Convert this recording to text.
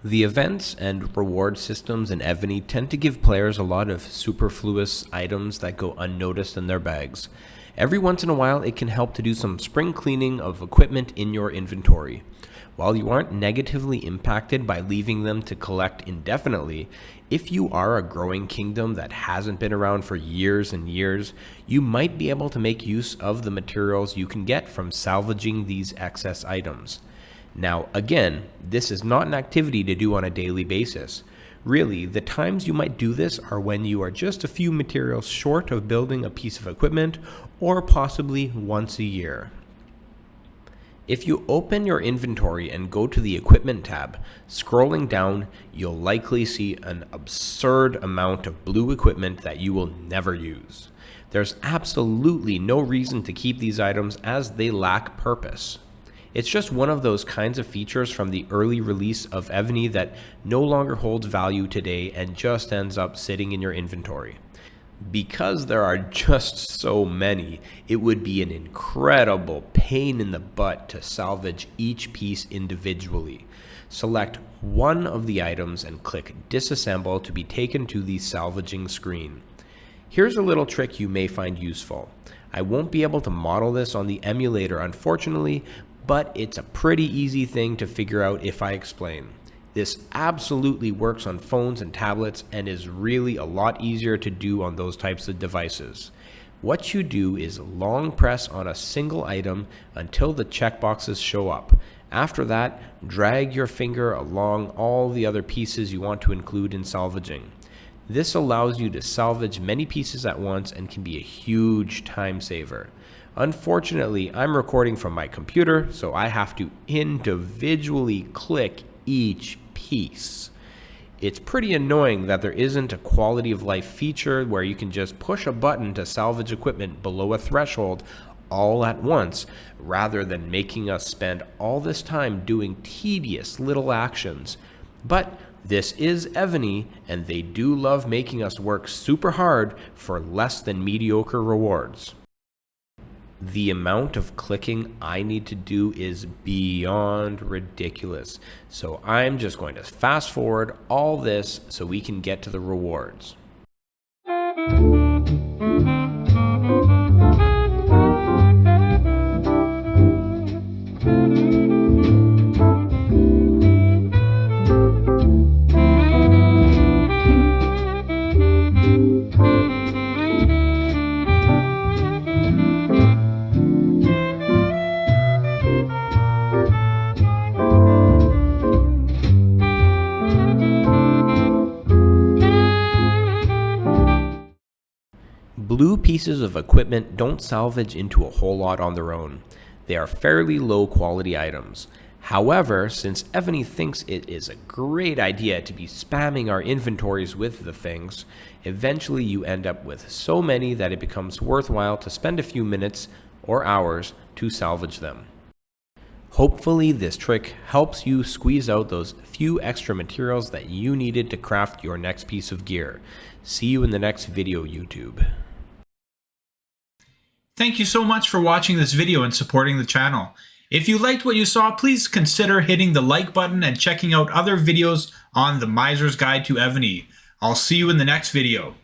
The events and reward systems in Evony tend to give players a lot of superfluous items that go unnoticed in their bags. Every once in a while, it can help to do some spring cleaning of equipment in your inventory. While you aren't negatively impacted by leaving them to collect indefinitely, if you are a growing kingdom that hasn't been around for years and years, you might be able to make use of the materials you can get from salvaging these excess items. Now, again, this is not an activity to do on a daily basis. Really, the times you might do this are when you are just a few materials short of building a piece of equipment, or possibly once a year. If you open your inventory and go to the Equipment tab, scrolling down, you'll likely see an absurd amount of blue equipment that you will never use. There's absolutely no reason to keep these items as they lack purpose. It's just one of those kinds of features from the early release of Evony that no longer holds value today and just ends up sitting in your inventory. Because there are just so many, it would be an incredible pain in the butt to salvage each piece individually. Select one of the items and click Disassemble to be taken to the salvaging screen. Here's a little trick you may find useful. I won't be able to model this on the emulator, unfortunately, but it's a pretty easy thing to figure out if I explain. This absolutely works on phones and tablets and is really a lot easier to do on those types of devices. What you do is long press on a single item until the checkboxes show up. After that, drag your finger along all the other pieces you want to include in salvaging. This allows you to salvage many pieces at once and can be a huge time saver. Unfortunately, I'm recording from my computer, so I have to individually click each piece. It's pretty annoying that there isn't a quality of life feature where you can just push a button to salvage equipment below a threshold all at once, rather than making us spend all this time doing tedious little actions. But this is Evony, and they do love making us work super hard for less than mediocre rewards. The amount of clicking I need to do is beyond ridiculous, so I'm just going to fast forward all this so we can get to the rewards. Blue pieces of equipment don't salvage into a whole lot on their own. They are fairly low quality items. However, since Evony thinks it is a great idea to be spamming our inventories with the things, eventually you end up with so many that it becomes worthwhile to spend a few minutes or hours to salvage them. Hopefully this trick helps you squeeze out those few extra materials that you needed to craft your next piece of gear. See you in the next video, YouTube. Thank you so much for watching this video and supporting the channel. If you liked what you saw, please consider hitting the like button and checking out other videos on the Miser's Guide to Evony. I'll see you in the next video.